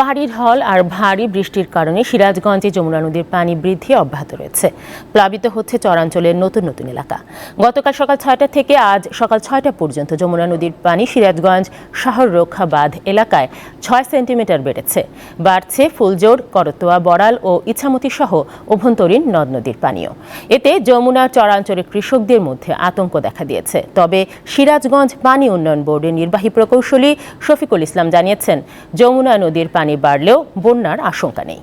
পাহাড়ি ঢল আর ভারী বৃষ্টির কারণে সিরাজগঞ্জে যমুনা নদীর পানি বৃদ্ধি অব্যাহত রয়েছে। প্লাবিত হচ্ছে চরাঞ্চলের নতুন নতুন এলাকা। গতকাল সকাল ৬টা থেকে আজ সকাল ৬টা পর্যন্ত যমুনা নদীর পানি সিরাজগঞ্জ শহর রক্ষা বাঁধ এলাকায় ৬ সেন্টিমিটার বেড়েছে। বাড়ছে ফুলজোর, করতোয়া, বড়াল ও ইছামতি সহ অভ্যন্তরীণ নদ নদীর পানিও। এতে যমুনা চরাঞ্চলের কৃষকদের মধ্যে আতঙ্ক দেখা দিয়েছে। তবে সিরাজগঞ্জ পানি উন্নয়ন বোর্ডের নির্বাহী প্রকৌশলী শফিকুল ইসলাম জানিয়েছেন, যমুনা নদীর পানি বাড়লেও বন্যার আশঙ্কা নেই।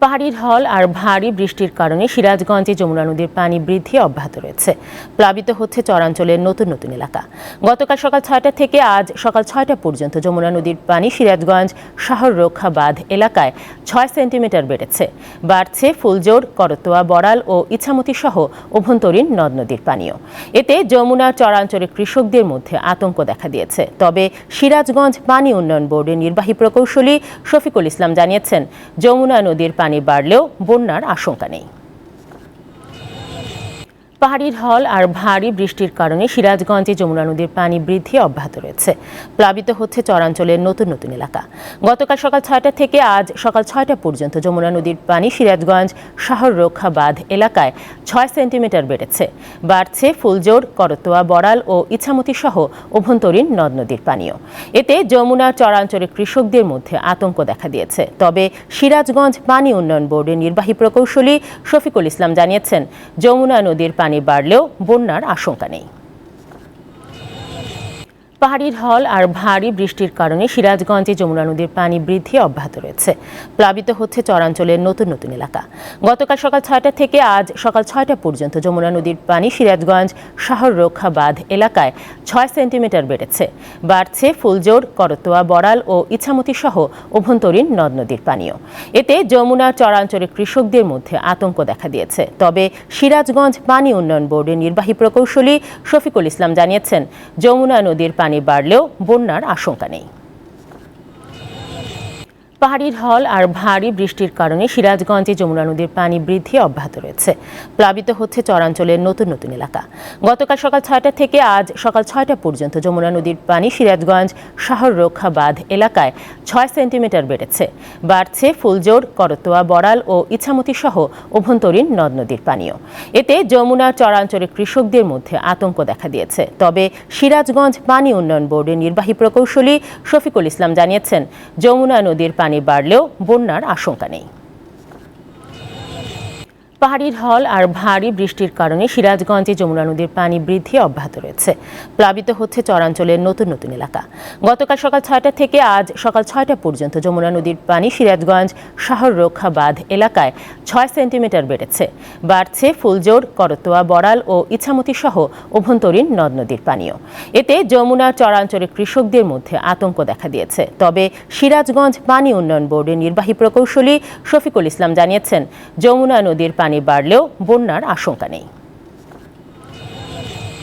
পাহাড়ি ঢল আর ভারী বৃষ্টির কারণে সিরাজগঞ্জে যমুনা নদীর পানি বৃদ্ধি অব্যাহত রয়েছে। প্লাবিত হচ্ছে চরাঞ্চলের নতুন নতুন এলাকা। গতকাল সকাল ৬টা থেকে আজ সকাল ৬টা পর্যন্ত যমুনা নদীর পানি সিরাজগঞ্জ শহর রক্ষা বাঁধ এলাকায় ৬ সেন্টিমিটার বেড়েছে। বাড়ছে ফুলজোর, করতোয়া, বড়াল ও ইছামতি সহ অভ্যন্তরীণ নদ নদীর পানিও। এতে যমুনা চরাঞ্চলের কৃষকদের মধ্যে আতঙ্ক দেখা দিয়েছে। তবে সিরাজগঞ্জ পানি উন্নয়ন বোর্ডের নির্বাহী প্রকৌশলী শফিকুল ইসলাম জানিয়েছেন, যমুনা নদীর পানি বাড়লেও বন্যার আশঙ্কা নেই। পাহাড়ি ঢল আর ভারী বৃষ্টির কারণে সিরাজগঞ্জে যমুনা নদীর পানি বৃদ্ধি অব্যাহত রয়েছে। প্লাবিত হচ্ছে চরাঞ্চলের নতুন নতুন এলাকা। গতকাল সকাল ৬টা থেকে আজ সকাল ৬টা পর্যন্ত যমুনা নদীর পানি সিরাজগঞ্জ শহর রক্ষা বাঁধ এলাকায় ৬ সেন্টিমিটার বেড়েছে। বাড়ছে ফুলজোর, করতোয়া, বড়াল ও ইছামতি সহ অভ্যন্তরীণ নদ নদীর পানিও। এতে যমুনা চরাঞ্চলের কৃষকদের মধ্যে আতঙ্ক দেখা দিয়েছে। তবে সিরাজগঞ্জ পানি উন্নয়ন বোর্ডের নির্বাহী প্রকৌশলী শফিকুল ইসলাম জানিয়েছেন, যমুনা নদীর পানি বাড়লেও বন্যার আশঙ্কা নেই। পাহাড়ি ঢল আর ভারী বৃষ্টির কারণে সিরাজগঞ্জে যমুনা নদীর পানি বৃদ্ধি অব্যাহত রয়েছে। প্লাবিত হচ্ছে চরাঞ্চলের নতুন নতুন এলাকা। গতকাল সকাল ৬টা থেকে আজ সকাল ৬টা পর্যন্ত যমুনা নদীর পানি সিরাজগঞ্জ শহর রক্ষা বাঁধ এলাকায় ৬ সেন্টিমিটার বেড়েছে। বাড়ছে ফুলজোর, করতোয়া, বড়াল ও ইছামতি সহ অভ্যন্তরীণ নদ নদীর পানিও। এতে যমুনা চরাঞ্চলের কৃষকদের মধ্যে আতঙ্ক দেখা দিয়েছে। তবে সিরাজগঞ্জ পানি উন্নয়ন বোর্ডের নির্বাহী প্রকৌশলী শফিকুল ইসলাম জানিয়েছেন, যমুনা নদীর পানি বাড়লেও বন্যার আশঙ্কা নেই। পাহাড়ি ঢল আর ভারী বৃষ্টির কারণে সিরাজগঞ্জে যমুনা নদীর পানি বৃদ্ধি অব্যাহত রয়েছে। প্লাবিত হচ্ছে চরাঞ্চলের নতুন নতুন এলাকা। গতকাল সকাল ৬টা থেকে আজ সকাল ৬টা পর্যন্ত যমুনা নদীর পানি সিরাজগঞ্জ শহর রক্ষা বাঁধ এলাকায় ৬ সেন্টিমিটার বেড়েছে। বাড়ছে ফুলজোর, করতোয়া, বড়াল ও ইছামতি সহ অভ্যন্তরীণ নদ নদীর পানিও। এতে যমুনা চরাঞ্চলের কৃষকদের মধ্যে আতঙ্ক দেখা দিয়েছে। তবে সিরাজগঞ্জ পানি উন্নয়ন বোর্ডের নির্বাহী প্রকৌশলী শফিকুল ইসলাম জানিয়েছেন, যমুনা নদীর পানি বাড়লেও বন্যার আশঙ্কা নেই। পাহাড়ি ঢল আর ভারী বৃষ্টির কারণে সিরাজগঞ্জে যমুনা নদীর পানি বৃদ্ধি অব্যাহত রয়েছে। প্লাবিত হচ্ছে চরাঞ্চলের নতুন নতুন এলাকা। গতকাল সকাল ৬টা থেকে আজ সকাল ৬টা পর্যন্ত যমুনা নদীর পানি সিরাজগঞ্জ শহর রক্ষা বাঁধ এলাকায় ৬ সেন্টিমিটার বেড়েছে। বাড়ছে ফুলজোর, করতোয়া, বড়াল ও ইছামতি সহ অভ্যন্তরীণ নদ নদীর পানিও। এতে যমুনা চরাঞ্চলের কৃষকদের মধ্যে আতঙ্ক দেখা দিয়েছে। তবে সিরাজগঞ্জ পানি উন্নয়ন বোর্ডের নির্বাহী প্রকৌশলী শফিকুল ইসলাম জানিয়েছেন, যমুনা নদীর পানি বাড়লেও বন্যার আশঙ্কা নেই।